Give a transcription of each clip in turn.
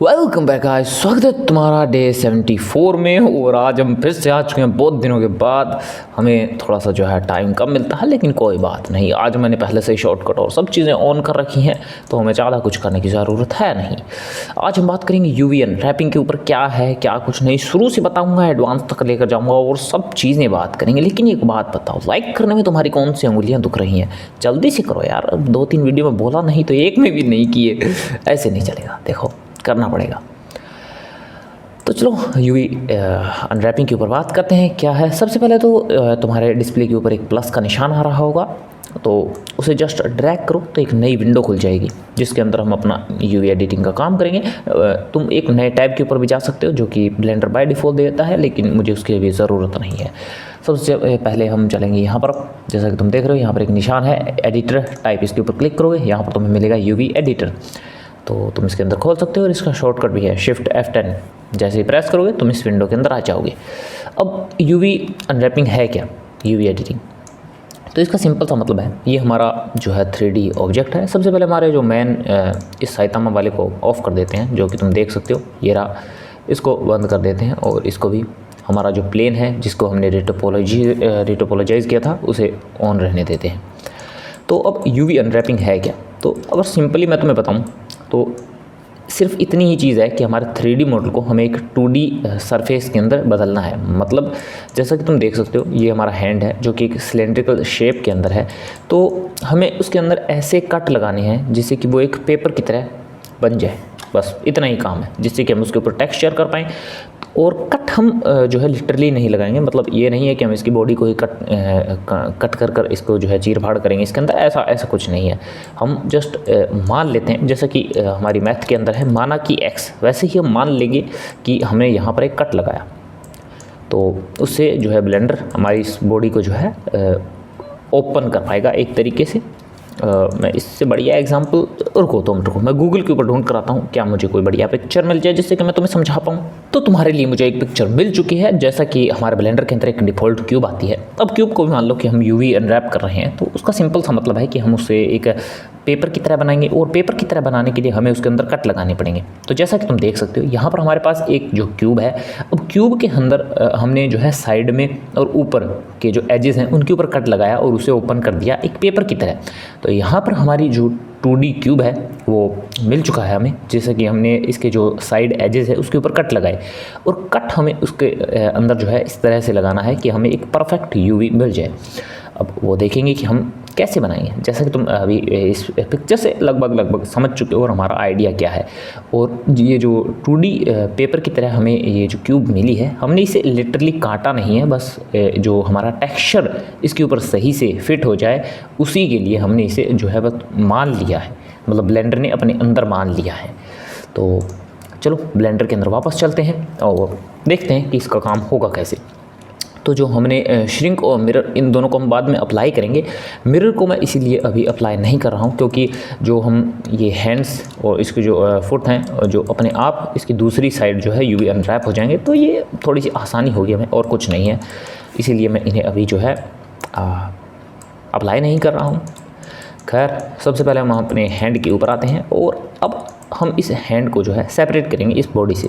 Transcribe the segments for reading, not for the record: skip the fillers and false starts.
Welcome back guys, स्वागत है तुम्हारा डे 74 में। और आज हम फिर से आ चुके हैं बहुत दिनों के बाद। हमें थोड़ा सा जो है टाइम कम मिलता है, लेकिन कोई बात नहीं। आज मैंने पहले से ही शॉर्टकट और सब चीज़ें ऑन कर रखी हैं, तो हमें ज़्यादा कुछ करने की ज़रूरत है नहीं। आज हम बात करेंगे यूवी अनरैपिंग के ऊपर, क्या है क्या कुछ नहीं। शुरू से बताऊँगा, एडवांस तक लेकर जाऊँगा और सब चीज़ें बात करेंगे। लेकिन एक बात बताओ, लाइक करने में तुम्हारी कौन सी उंगलियाँ दुख रही हैं? जल्दी से करो यार। अब 2-3 वीडियो में बोला नहीं तो एक में भी नहीं किए, ऐसे नहीं चलेगा। देखो, करना पड़ेगा। तो चलो यूवी अनरैपिंग के ऊपर बात करते हैं। क्या है, सबसे पहले तो तुम्हारे डिस्प्ले के ऊपर एक प्लस का निशान आ रहा होगा, तो उसे जस्ट ड्रैग करो तो एक नई विंडो खुल जाएगी, जिसके अंदर हम अपना यूवी एडिटिंग का काम करेंगे। तुम एक नए टैब के ऊपर भी जा सकते हो, जो कि ब्लेंडर बाय डिफ़ॉल्ट देता है, लेकिन मुझे उसकी भी ज़रूरत नहीं है। सबसे पहले हम चलेंगे यहाँ पर। जैसा कि तुम देख रहे हो, यहाँ पर एक निशान है एडिटर टाइप, इसके ऊपर क्लिक करोगे, यहाँ पर तुम्हें मिलेगा यूवी एडिटर। तो तुम इसके अंदर खोल सकते हो और इसका शॉर्टकट भी है शिफ्ट F10। जैसे ही प्रेस करोगे तुम इस विंडो के अंदर आ जाओगे। अब यूवी अनरैपिंग है क्या, यूवी एडिटिंग? तो इसका सिंपल सा मतलब है, ये हमारा जो है 3D ऑब्जेक्ट है। सबसे पहले हमारे जो मेन इस साइतामा वाले को ऑफ़ कर देते हैं, जो कि तुम देख सकते हो, ये रहा। इसको बंद कर देते हैं और इसको भी, हमारा जो प्लेन है जिसको हमने रिटोपोलोजाइज़ किया था, उसे ऑन रहने देते हैं। तो अब यूवी अनरैपिंग है क्या? तो अगर सिंपली मैं तुम्हें बताऊं तो सिर्फ इतनी ही चीज़ है कि हमारे 3D मॉडल को हमें एक 2D सरफेस के अंदर बदलना है। मतलब जैसा कि तुम देख सकते हो, ये हमारा हैंड है जो कि एक सिलेंड्रिकल शेप के अंदर है। तो हमें उसके अंदर ऐसे कट लगाने हैं जिससे कि वो एक पेपर की तरह बन जाए। बस इतना ही काम है, जिससे कि हम उसके ऊपर टेक्सचर कर पाएँ। और कट हम जो है लिटरली नहीं लगाएंगे। मतलब ये नहीं है कि हम इसकी बॉडी को ही कट कर इसको जो है चीर फाड़ करेंगे इसके अंदर, ऐसा कुछ नहीं है। हम जस्ट मान लेते हैं, जैसा कि हमारी मैथ के अंदर है माना कि x, वैसे ही हम मान लेंगे कि हमने यहाँ पर एक कट लगाया, तो उससे जो है ब्लेंडर हमारी इस बॉडी को जो है ओपन कर पाएगा एक तरीके से। मैं इससे बढ़िया एग्जांपल रुको, मैं गूगल के ऊपर ढूंढ कर आता हूँ, क्या मुझे कोई बढ़िया पिक्चर मिल जाए जिससे कि मैं तुम्हें समझा पाऊँ। तो तुम्हारे लिए मुझे एक पिक्चर मिल चुकी है। जैसा कि हमारे ब्लेंडर के अंदर एक डिफ़ॉल्ट क्यूब आती है। अब क्यूब को भी मान लो कि हम यूवी अनरैप कर रहे हैं, तो उसका सिंपल सा मतलब है कि हम उसे एक पेपर की तरह बनाएंगे, और पेपर की तरह बनाने के लिए हमें उसके अंदर कट लगाने पड़ेंगे। तो जैसा कि तुम देख सकते हो, यहाँ पर हमारे पास एक जो क्यूब है, अब क्यूब के अंदर हमने जो है साइड में और ऊपर के जो एजेस हैं उनके ऊपर कट लगाया और उसे ओपन कर दिया एक पेपर की तरह। तो यहाँ पर हमारी जो 2D क्यूब है वो मिल चुका है हमें। जैसे कि हमने इसके जो साइड एजेस है उसके ऊपर कट लगाए, और कट हमें उसके अंदर जो है इस तरह से लगाना है कि हमें एक परफेक्ट यूवी मिल जाए। अब वो देखेंगे कि हम कैसे बनाएंगे। जैसा कि तुम अभी इस पिक्चर से लगभग समझ चुके हो और हमारा आइडिया क्या है। और ये जो 2D पेपर की तरह हमें ये जो क्यूब मिली है, हमने इसे लिटरली काटा नहीं है, बस जो हमारा टेक्सचर इसके ऊपर सही से फिट हो जाए उसी के लिए हमने इसे जो है बस मान लिया है। मतलब ब्लेंडर ने अपने अंदर मान लिया है। तो चलो ब्लेंडर के अंदर वापस चलते हैं और देखते हैं कि इसका काम होगा कैसे। तो जो हमने श्रिंक और मिरर, इन दोनों को हम बाद में अप्लाई करेंगे। मिरर को मैं इसीलिए अभी अप्लाई नहीं कर रहा हूँ, क्योंकि जो हम ये हैंड्स और इसके जो फुट हैं, जो अपने आप इसकी दूसरी साइड जो है यूवी अनरैप हो जाएंगे, तो ये थोड़ी सी आसानी होगी हमें, और कुछ नहीं है। इसीलिए मैं इन्हें अभी जो है अप्लाई नहीं कर रहा हूँ। खैर, सबसे पहले हम अपने हैंड के ऊपर आते हैं, और अब हम इस हैंड को जो है सेपरेट करेंगे इस बॉडी से,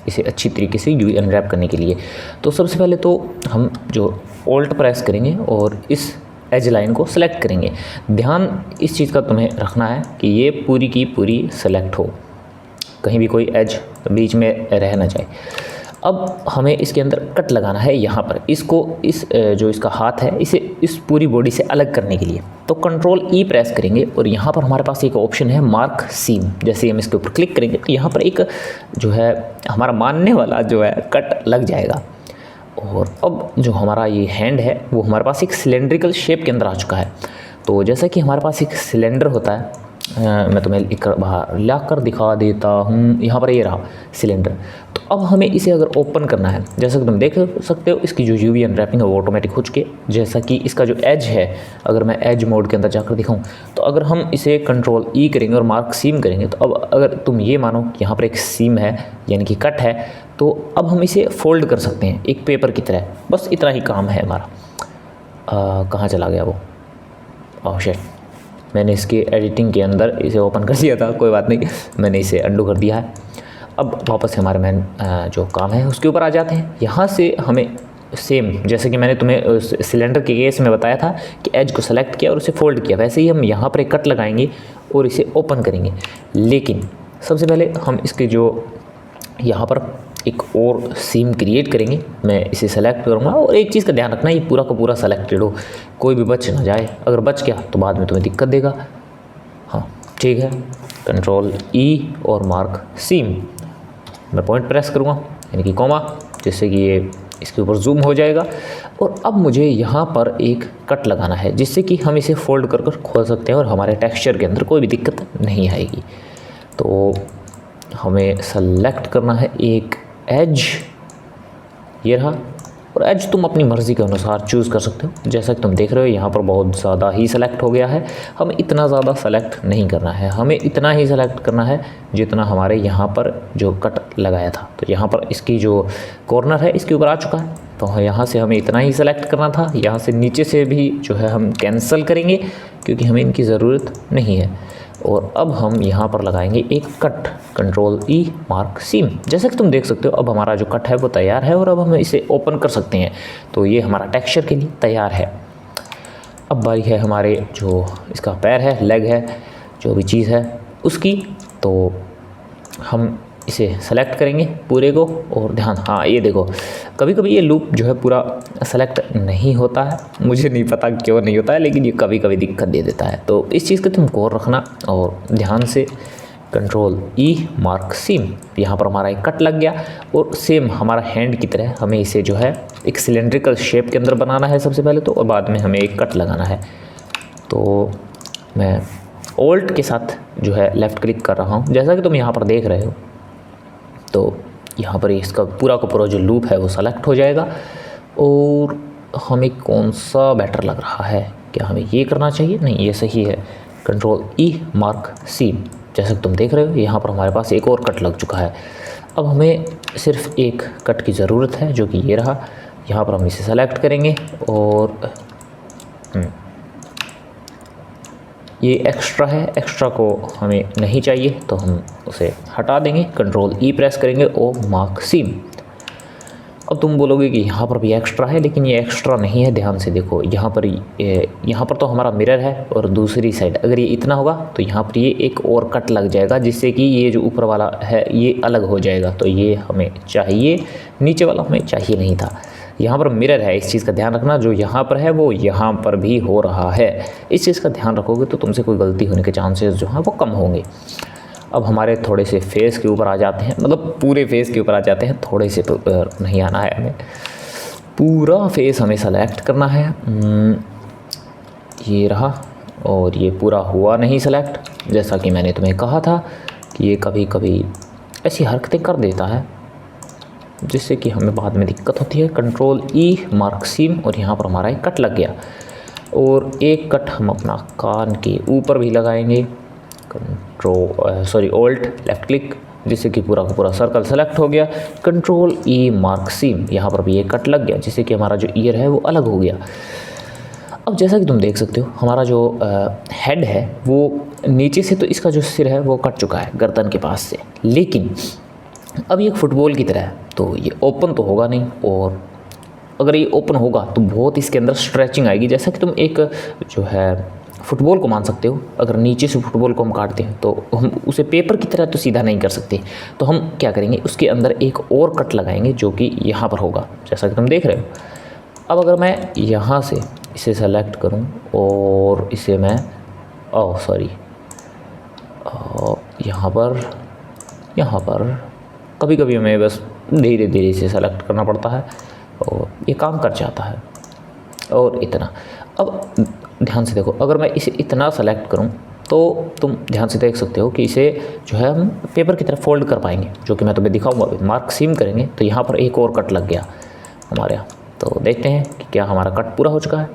इसे अच्छी तरीके से यूवी अनरैप करने के लिए। तो सबसे पहले तो हम जो ऑल्ट प्रेस करेंगे और इस एज लाइन को सेलेक्ट करेंगे। ध्यान इस चीज़ का तुम्हें रखना है कि ये पूरी की पूरी सेलेक्ट हो, कहीं भी कोई एज बीच में रह ना जाए। अब हमें इसके अंदर कट लगाना है यहाँ पर, इसको इस जो इसका हाथ है इसे इस पूरी बॉडी से अलग करने के लिए। तो कंट्रोल E प्रेस करेंगे, और यहाँ पर हमारे पास एक ऑप्शन है मार्क सीम। जैसे हम इसके ऊपर क्लिक करेंगे तो यहाँ पर एक जो है हमारा मानने वाला जो है कट लग जाएगा। और अब जो हमारा ये हैंड है वो हमारे पास एक सिलेंड्रिकल शेप के अंदर आ चुका है। तो जैसा कि हमारे पास एक सिलेंडर होता है, मैं तुम्हें बाहर ला कर दिखा देता हूँ। यहाँ पर ये रहा सिलेंडर। तो अब हमें इसे अगर ओपन करना है, जैसा कि तुम देख सकते हो, इसकी जो यूवी अनरैपिंग है वो ऑटोमेटिक हो चुकी है। जैसा कि इसका जो एज है, अगर मैं एज मोड के अंदर जाकर दिखाऊँ, तो अगर हम इसे कंट्रोल E करेंगे और मार्क सीम करेंगे, तो अब अगर तुम ये मानो कि यहाँ पर एक सीम है यानी कि कट है, तो अब हम इसे फोल्ड कर सकते हैं एक पेपर की तरह। बस इतना ही काम है हमारा। कहाँ चला गया वो? ओह शिट, मैंने इसके एडिटिंग के अंदर इसे ओपन कर दिया था। कोई बात नहीं, मैंने इसे अंडू कर दिया है। अब वापस हमारे मेन जो काम है उसके ऊपर आ जाते हैं। यहाँ से हमें सेम जैसे कि मैंने तुम्हें सिलेंडर के केस में बताया था कि एज को सेलेक्ट किया और उसे फोल्ड किया, वैसे ही हम यहाँ पर एक कट लगाएंगे और इसे ओपन करेंगे। लेकिन सबसे पहले हम इसके जो यहाँ पर एक और सीम क्रिएट करेंगे। मैं इसे सेलेक्ट करूँगा और एक चीज़ का ध्यान रखना, ये पूरा का पूरा सेलेक्टेड हो, कोई भी बच ना जाए। अगर बच गया तो बाद में तुम्हें दिक्कत देगा। हाँ ठीक है, कंट्रोल ई और मार्क सीम, मैं पॉइंट प्रेस करूँगा यानी कि कॉमा, जिससे कि ये इसके ऊपर जूम हो जाएगा। और अब मुझे यहाँ पर एक कट लगाना है जिससे कि हम इसे फोल्ड कर कर खोल सकते हैं और हमारे टेक्सचर के अंदर कोई भी दिक्कत नहीं आएगी। तो हमें सेलेक्ट करना है एक एज, ये रहा। और एज तुम अपनी मर्ज़ी के अनुसार चूज़ कर सकते हो। जैसा कि तुम देख रहे हो यहाँ पर बहुत ज़्यादा ही सेलेक्ट हो गया है। हमें इतना ज़्यादा सेलेक्ट नहीं करना है, हमें इतना ही सेलेक्ट करना है जितना हमारे यहाँ पर जो कट लगाया था। तो यहाँ पर इसकी जो कॉर्नर है इसके ऊपर आ चुका है, तो यहाँ से हमें इतना ही सेलेक्ट करना था। यहाँ से नीचे से भी जो है हम कैंसिल करेंगे क्योंकि हमें इनकी ज़रूरत नहीं है। और अब हम यहाँ पर लगाएंगे एक कट, कंट्रोल ई मार्क सीम। जैसा कि तुम देख सकते हो अब हमारा जो कट है वो तैयार है और अब हम इसे ओपन कर सकते हैं। तो ये हमारा टेक्सचर के लिए तैयार है। अब बारी है हमारे जो इसका पैर है, लेग है, जो भी चीज़ है उसकी। तो हम इसे सेलेक्ट करेंगे पूरे को और ध्यान, हाँ ये देखो कभी कभी ये लूप जो है पूरा सेलेक्ट नहीं होता है, मुझे नहीं पता क्यों नहीं होता है, लेकिन ये कभी कभी दिक्कत दे देता है। तो इस चीज़ का तुम गौर रखना और ध्यान से कंट्रोल ई मार्क सीम, यहाँ पर हमारा एक कट लग गया। और सेम हमारा हैंड की तरह हमें इसे जो है एक सिलेंड्रिकल शेप के अंदर बनाना है सबसे पहले तो, और बाद में हमें एक कट लगाना है। तो मैं ऑल्ट के साथ जो है लेफ़्ट क्लिक कर रहा हूँ, जैसा कि तुम यहाँ पर देख रहे हो। तो यहाँ पर इसका पूरा का पूरा जो लूप है वो सेलेक्ट हो जाएगा। और हमें कौन सा बेटर लग रहा है, क्या हमें ये करना चाहिए? नहीं, ये सही है, कंट्रोल ई मार्क सीम। जैसा कि तुम देख रहे हो यहाँ पर हमारे पास एक और कट लग चुका है। अब हमें सिर्फ एक कट की ज़रूरत है जो कि ये रहा। यहाँ पर हम इसे सेलेक्ट करेंगे और ये एक्स्ट्रा है, एक्स्ट्रा को हमें नहीं चाहिए तो हम उसे हटा देंगे, कंट्रोल ई प्रेस करेंगे और मार्क सीम। अब तुम बोलोगे कि यहाँ पर भी एक्स्ट्रा है, लेकिन ये एक्स्ट्रा नहीं है। ध्यान से देखो यहाँ पर तो हमारा मिरर है और दूसरी साइड अगर ये इतना होगा तो यहाँ पर ये एक और कट लग जाएगा जिससे कि ये जो ऊपर वाला है ये अलग हो जाएगा। तो ये हमें चाहिए, नीचे वाला हमें चाहिए नहीं था। यहाँ पर मिरर है, इस चीज़ का ध्यान रखना, जो यहाँ पर है वो यहाँ पर भी हो रहा है। इस चीज़ का ध्यान रखोगे तो तुमसे कोई गलती होने के चांसेस जो हैं वो कम होंगे। अब हमारे थोड़े से फेस के ऊपर आ जाते हैं, मतलब पूरे फेस के ऊपर आ जाते हैं, थोड़े से तो नहीं आना है हमें, पूरा फेस हमें सेलेक्ट करना है। ये रहा, और ये पूरा हुआ नहीं सेलेक्ट, जैसा कि मैंने तुम्हें कहा था कि ये कभी कभी ऐसी हरकतें कर देता है जिससे कि हमें बाद में दिक्कत होती है। कंट्रोल ई मार्क सीम, और यहाँ पर हमारा एक कट लग गया। और एक कट हम अपना कान के ऊपर भी लगाएंगे, ऑल्ट लेफ़्ट क्लिक, जिससे कि पूरा का पूरा सर्कल सेलेक्ट हो गया। कंट्रोल ई मार्क सीम, यहाँ पर भी एक कट लग गया जिससे कि हमारा जो ईयर है वो अलग हो गया। अब जैसा कि तुम देख सकते हो हमारा जो हेड है वो नीचे से, तो इसका जो सिर है वो कट चुका है गर्दन के पास से, लेकिन अब ये एक फुटबॉल की तरह है तो ये ओपन तो होगा नहीं, और अगर ये ओपन होगा तो बहुत इसके अंदर स्ट्रेचिंग आएगी। जैसा कि तुम एक जो है फुटबॉल को मान सकते हो, अगर नीचे से फुटबॉल को हम काटते हैं तो हम उसे पेपर की तरह तो सीधा नहीं कर सकते, तो हम क्या करेंगे उसके अंदर एक और कट लगाएंगे जो कि यहाँ पर होगा, जैसा कि तुम देख रहे हो। अब अगर मैं यहाँ से इसे सेलेक्ट करूँ और इसे मैं यहाँ पर कभी कभी हमें बस धीरे धीरे इसे सेलेक्ट करना पड़ता है और ये काम कर जाता है। और इतना, अब ध्यान से देखो, अगर मैं इसे इतना सेलेक्ट करूं तो तुम ध्यान से देख सकते हो कि इसे जो है हम पेपर की तरफ फोल्ड कर पाएंगे, जो कि मैं तुम्हें दिखाऊंगा। अभी मार्क सीम करेंगे तो यहाँ पर एक और कट लग गया हमारे यहाँ। तो देखते हैं कि क्या हमारा कट पूरा हो चुका है।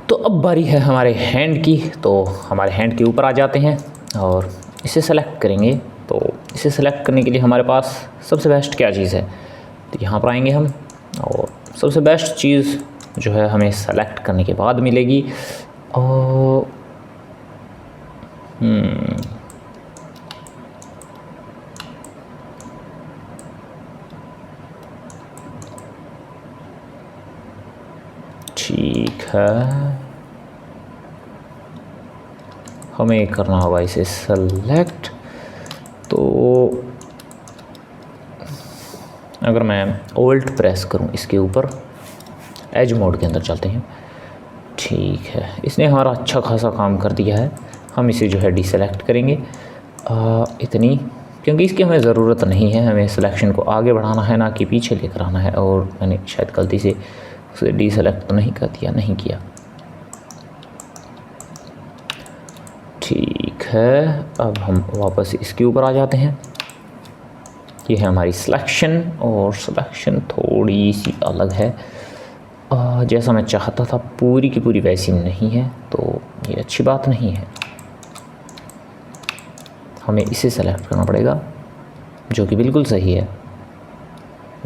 तो अब बारी है हमारे हैंड की, तो हमारे हैंड के ऊपर आ जाते हैं और इसे सेलेक्ट करेंगे। तो इसे सेलेक्ट करने के लिए हमारे पास सबसे बेस्ट क्या चीज़ है, तो यहाँ पर आएंगे हम, और सबसे बेस्ट चीज़ जो है हमें सेलेक्ट करने के बाद मिलेगी। और ठीक है, हमें करना होगा इसे सेलेक्ट। तो अगर मैं ऑल्ट प्रेस करूं इसके ऊपर, एज मोड के अंदर चलते हैं। ठीक है, इसने हमारा अच्छा खासा काम कर दिया है। हम इसे जो है डिसेलेक्ट करेंगे इतनी, क्योंकि इसकी हमें ज़रूरत नहीं है। हमें सिलेक्शन को आगे बढ़ाना है, ना कि पीछे लेकर आना है। और मैंने शायद गलती से उसे डिसेलेक्ट तो नहीं कर दिया, नहीं किया। ठीक है, अब हम वापस इसके ऊपर आ जाते हैं। ये है हमारी सिलेक्शन, और सिलेक्शन थोड़ी सी अलग है, जैसा मैं चाहता था पूरी की पूरी वैसी नहीं है, तो ये अच्छी बात नहीं है। हमें इसे सेलेक्ट करना पड़ेगा, जो कि बिल्कुल सही है,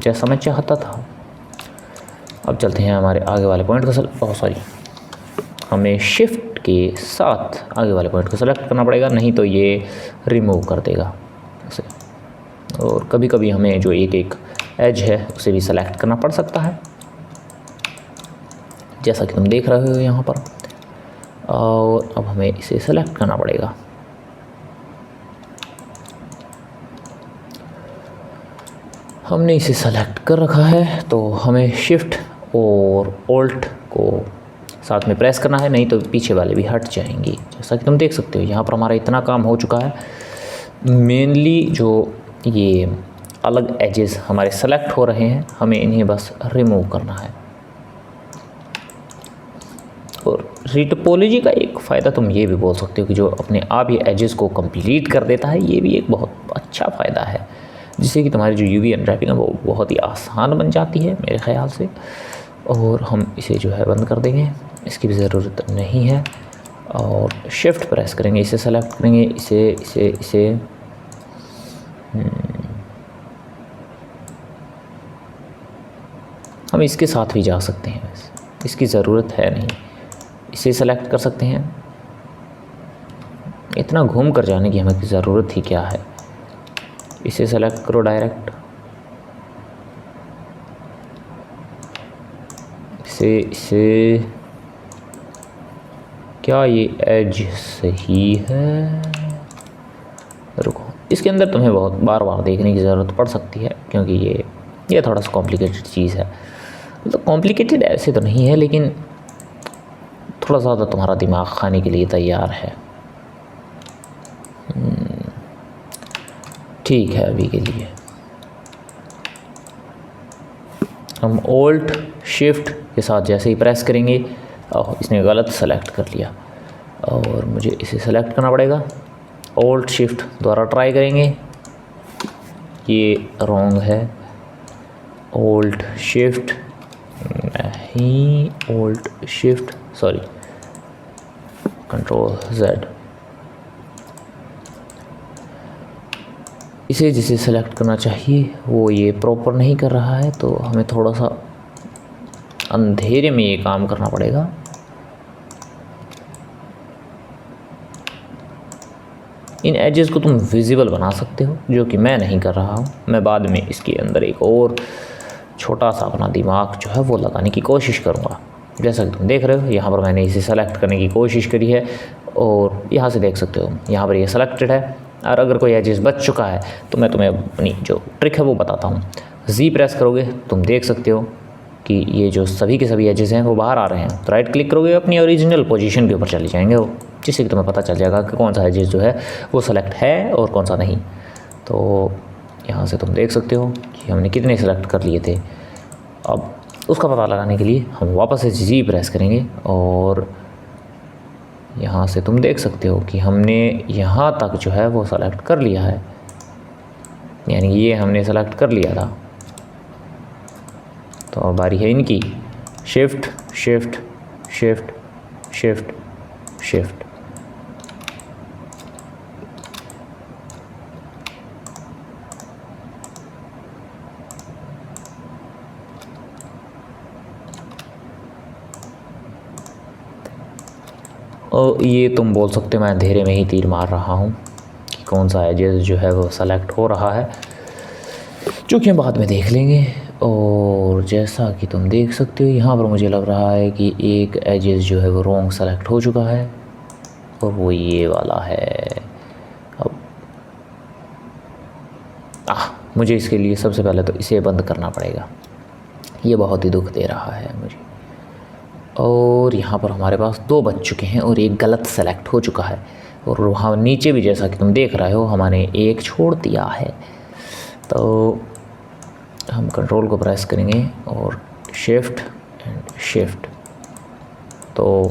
जैसा मैं चाहता था। अब चलते हैं हमारे आगे वाले पॉइंट को हमें शिफ्ट के साथ आगे वाले पॉइंट को सेलेक्ट करना पड़ेगा, नहीं तो ये रिमूव कर देगा उसे। और कभी कभी हमें जो एक एज है उसे भी सेलेक्ट करना पड़ सकता है, जैसा कि तुम देख रहे हो यहाँ पर। और अब हमें इसे सेलेक्ट करना पड़ेगा। हमने इसे सेलेक्ट कर रखा है, तो हमें शिफ्ट और ऑल्ट को साथ में प्रेस करना है, नहीं तो पीछे वाले भी हट जाएंगी। जैसा कि तुम देख सकते हो यहाँ पर हमारा इतना काम हो चुका है। मेनली जो ये अलग एजेस हमारे सेलेक्ट हो रहे हैं, हमें इन्हें बस रिमूव करना है। और रीटोपोलॉजी का एक फ़ायदा तुम ये भी बोल सकते हो कि जो अपने आप ये एजेस को कंप्लीट कर देता है, ये भी एक बहुत अच्छा फ़ायदा है, जिससे कि तुम्हारी जो यूवी अनरैपिंग है वो बहुत ही आसान बन जाती है मेरे ख्याल से। और हम इसे जो है बंद कर देंगे, इसकी भी ज़रूरत नहीं है। और शिफ्ट प्रेस करेंगे, इसे सेलेक्ट करेंगे, इसे हम इसके साथ भी जा सकते हैं, इसकी ज़रूरत है नहीं। इसे सेलेक्ट कर सकते हैं, इतना घूम कर जाने की हमें ज़रूरत ही क्या है। इसे सेलेक्ट करो डायरेक्ट, इसे क्या ये एज सही है? रुको, इसके अंदर तुम्हें बहुत बार बार देखने की ज़रूरत पड़ सकती है, क्योंकि ये थोड़ा सा कॉम्प्लिकेटेड चीज़ है। मतलब कॉम्प्लिकेटेड ऐसे तो नहीं है, लेकिन थोड़ा ज़्यादा तुम्हारा दिमाग खाने के लिए तैयार है। ठीक है, अभी के लिए हम ऑल्ट शिफ्ट के साथ जैसे ही प्रेस करेंगे, इसने गलत सेलेक्ट कर लिया और मुझे इसे सेलेक्ट करना पड़ेगा। ऑल्ट शिफ्ट द्वारा ट्राई करेंगे, ये रॉन्ग है। ऑल्ट शिफ्ट नहीं, alt shift sorry, control Z। इसे जिसे सेलेक्ट करना चाहिए वो ये प्रॉपर नहीं कर रहा है, तो हमें थोड़ा सा अंधेरे में ये काम करना पड़ेगा। इन एजेस को तुम विजिबल बना सकते हो, जो कि मैं नहीं कर रहा हूँ। मैं बाद में इसके अंदर एक और छोटा सा अपना दिमाग जो है वो लगाने की कोशिश करूँगा। जैसा कि तुम देख रहे हो, यहाँ पर मैंने इसे सेलेक्ट करने की कोशिश करी है, और यहाँ से देख सकते हो यहाँ पर ये सेलेक्टेड है। और अगर कोई एजेस बच चुका है तो मैं तुम्हें अपनी जो ट्रिक है वो बताता हूँ। जी प्रेस करोगे, तुम देख सकते हो कि ये जो सभी के सभी एजेस हैं वो बाहर आ रहे हैं। तो राइट क्लिक करोगे, अपनी ओरिजिनल पोजीशन के ऊपर चले जाएंगे वो, जिससे कि तुम्हें पता चल जाएगा कि कौन सा एजेस जो है वो सेलेक्ट है और कौन सा नहीं। तो यहाँ से तुम देख सकते हो कि हमने कितने सेलेक्ट कर लिए थे। अब उसका पता लगाने के लिए हम वापस से जी प्रेस करेंगे, और यहाँ से तुम देख सकते हो कि हमने यहाँ तक जो है वो सेलेक्ट कर लिया है, यानी ये हमने सेलेक्ट कर लिया था। तो अब बारी है इनकी, shift shift shift shift shift. और ये तुम बोल सकते हो मैं अंधेरे में ही तीर मार रहा हूँ कि कौन सा एजेस जो है वो सेलेक्ट हो रहा है, जो कि हम बाद में देख लेंगे। और जैसा कि तुम देख सकते हो यहाँ पर मुझे लग रहा है कि एक एजेस जो है वो रॉन्ग सेलेक्ट हो चुका है और वो ये वाला है। अब मुझे इसके लिए सबसे पहले तो इसे बंद करना पड़ेगा, ये बहुत ही दुख दे रहा है मुझे। और यहाँ पर हमारे पास 2 बच चुके हैं और एक गलत सेलेक्ट हो चुका है और वहाँ नीचे भी जैसा कि तुम देख रहे हो हमने एक छोड़ दिया है। तो हम कंट्रोल को प्रेस करेंगे और शिफ्ट एंड शिफ्ट। तो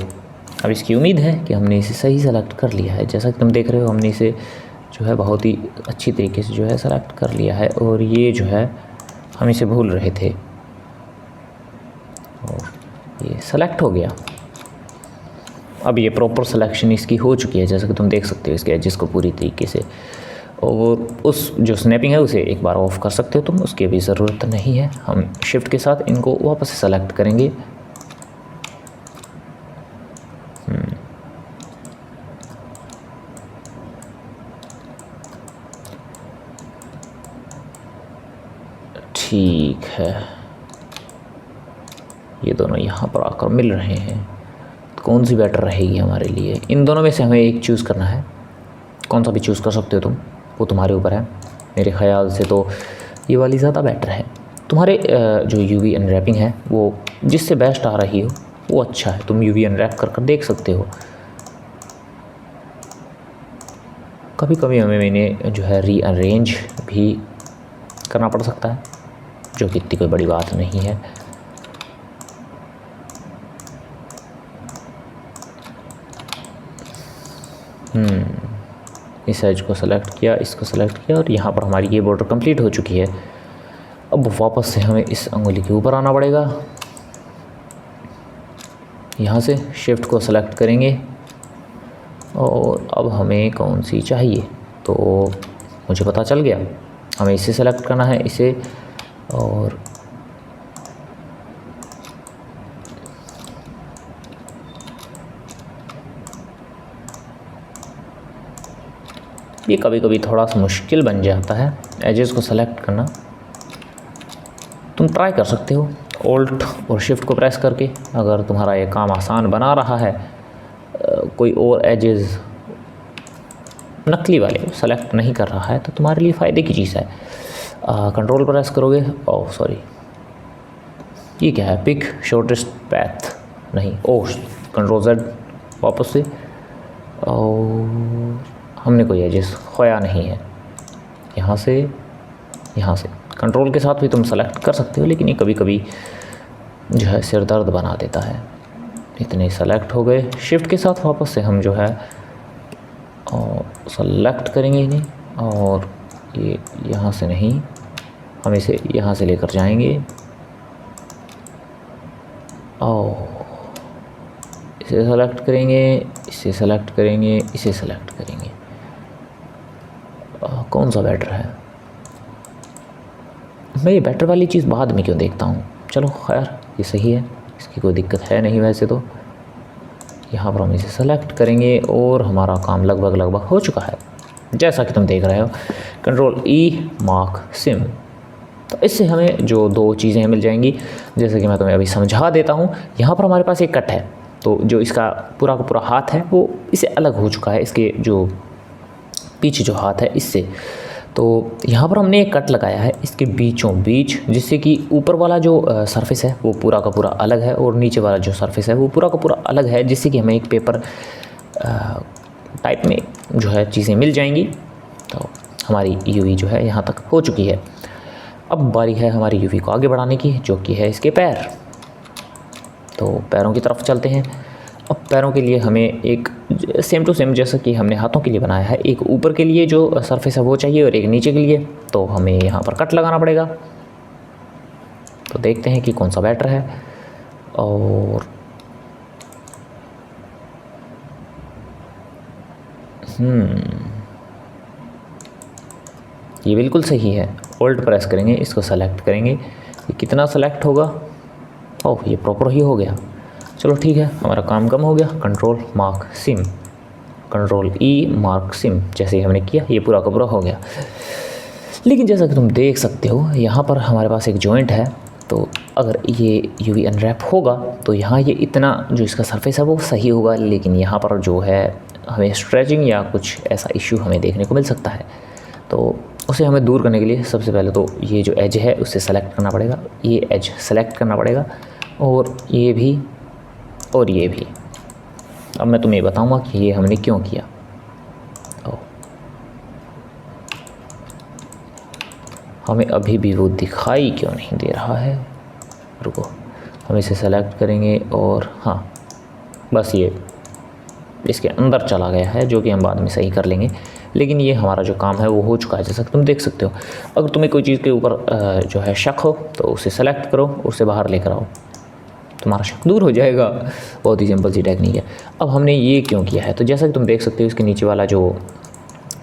अब इसकी उम्मीद है कि हमने इसे सही सेलेक्ट कर लिया है। जैसा कि तुम देख रहे हो हमने इसे जो है बहुत ही अच्छी तरीके से जो है सेलेक्ट कर लिया है और ये जो है हम इसे भूल रहे थे और ये सेलेक्ट हो गया। अब ये प्रॉपर सिलेक्शन इसकी हो चुकी है, जैसा कि तुम देख सकते हो इसके एजेस को पूरी तरीके से। और उस जो स्नैपिंग है उसे एक बार ऑफ कर सकते हो तुम, उसकी भी ज़रूरत नहीं है। हम शिफ्ट के साथ इनको वापस सेलेक्ट करेंगे। ठीक है, ये दोनों यहाँ पर आकर मिल रहे हैं। तो कौन सी बेटर रहेगी हमारे लिए? इन दोनों में से हमें एक चूज़ करना है, कौन सा भी चूज़ कर सकते हो तुम, वो तुम्हारे ऊपर है। मेरे ख़्याल से तो ये वाली ज़्यादा बेटर है। तुम्हारे जो यूवी अनरैपिंग है वो जिससे बेस्ट आ रही हो वो अच्छा है, तुम यूवी अनरैप कर देख सकते हो। कभी कभी हमें मैंने जो है रीअरेंज भी करना पड़ सकता है, जो कि इतनी कोई बड़ी बात नहीं है। इस एज को सेलेक्ट किया, इसको सेलेक्ट किया और यहाँ पर हमारी ये बॉर्डर कंप्लीट हो चुकी है। अब वापस से हमें इस अंगुली के ऊपर आना पड़ेगा। यहाँ से शिफ्ट को सेलेक्ट करेंगे और अब हमें कौन सी चाहिए तो मुझे पता चल गया, हमें इसे सेलेक्ट करना है, इसे। और ये कभी कभी थोड़ा सा मुश्किल बन जाता है एजेस को सेलेक्ट करना। तुम ट्राई कर सकते हो ऑल्ट और शिफ्ट को प्रेस करके, अगर तुम्हारा ये काम आसान बना रहा है। कोई और एजेस नकली वाले सेलेक्ट नहीं कर रहा है तो तुम्हारे लिए फ़ायदे की चीज़ है। कंट्रोल प्रेस करोगे, ओह सॉरी ये क्या है, पिक शॉर्टेस्ट पैथ, नहीं कंट्रोल Z वापस से। और हमने कोई एजेस खोया नहीं है। यहाँ से कंट्रोल के साथ भी तुम सेलेक्ट कर सकते हो, लेकिन ये कभी कभी जो है सिर दर्द बना देता है। इतने सेलेक्ट हो गए। शिफ्ट के साथ वापस से हम जो है सेलेक्ट करेंगे इन्हें और ये यहाँ से नहीं, हम इसे यहाँ से लेकर जाएंगे और इसे सेलेक्ट करेंगे, इसे सेलेक्ट करेंगे, इसे सेलेक्ट करेंगे। कौन सा बेटर है? मैं ये बेटर वाली चीज़ बाद में क्यों देखता हूँ। चलो खैर ये सही है, इसकी कोई दिक्कत है नहीं वैसे तो। यहाँ पर हम इसे सेलेक्ट करेंगे और हमारा काम लगभग हो चुका है, जैसा कि तुम देख रहे हो। Control E mark SIM. तो इससे हमें जो 2 चीज़ें मिल जाएंगी, जैसे कि मैं तुम्हें अभी समझा देता हूँ। यहाँ पर हमारे पास एक कट है, तो जो इसका पूरा का पूरा हाथ है वो इससे अलग हो चुका है, इसके जो पीछे जो हाथ है इससे। तो यहाँ पर हमने एक कट लगाया है इसके बीचों बीच, जिससे कि ऊपर वाला जो सरफेस है वो पूरा का पूरा अलग है और नीचे वाला जो सरफेस है वो पूरा का पूरा अलग है, जिससे कि हमें एक पेपर टाइप में जो है चीज़ें मिल जाएंगी। तो हमारी यूवी जो है यहाँ तक हो चुकी है। अब बारी है हमारी यूवी को आगे बढ़ाने की, जो कि है इसके पैर। तो पैरों की तरफ चलते हैं। अब पैरों के लिए हमें एक सेम टू सेम जैसा कि हमने हाथों के लिए बनाया है, एक ऊपर के लिए जो सरफेस है वो चाहिए और एक नीचे के लिए। तो हमें यहाँ पर कट लगाना पड़ेगा। तो देखते हैं कि कौन सा बेटर है। और ये बिल्कुल सही है। ऑल्ट प्रेस करेंगे, इसको सेलेक्ट करेंगे, ये कितना सेलेक्ट होगा, ओह ये प्रॉपर ही हो गया। चलो ठीक है, हमारा काम कम हो गया। Control mark SIM, control E mark SIM, जैसे ही हमने किया ये पूरा का पूरा हो गया। लेकिन जैसा कि तुम देख सकते हो यहाँ पर हमारे पास एक जॉइंट है, तो अगर ये यूवी अनरैप होगा तो यहाँ ये इतना जो इसका सरफेस है वो सही होगा, लेकिन यहाँ पर जो है हमें स्ट्रेचिंग या कुछ ऐसा इश्यू हमें देखने को मिल सकता है। तो उसे हमें दूर करने के लिए सबसे पहले तो ये जो एज है उसे सेलेक्ट करना पड़ेगा, ये एज सेलेक्ट करना पड़ेगा, और ये भी और ये भी। अब मैं तुम्हें बताऊंगा कि ये हमने क्यों किया। हमें अभी भी वो दिखाई क्यों नहीं दे रहा है, रुको, हम इसे सेलेक्ट करेंगे और हाँ बस ये इसके अंदर चला गया है, जो कि हम बाद में सही कर लेंगे। लेकिन ये हमारा जो काम है वो हो चुका है, जैसा कि तुम देख सकते हो। अगर तुम्हें कोई चीज़ के ऊपर जो है शक हो तो उसे सेलेक्ट करो, उसे बाहर लेकर आओ, तुम्हारा शक दूर हो जाएगा। बहुत ही सिंपल सी टेक्निक है। अब हमने ये क्यों किया है, तो जैसा कि तुम देख सकते हो इसके नीचे वाला जो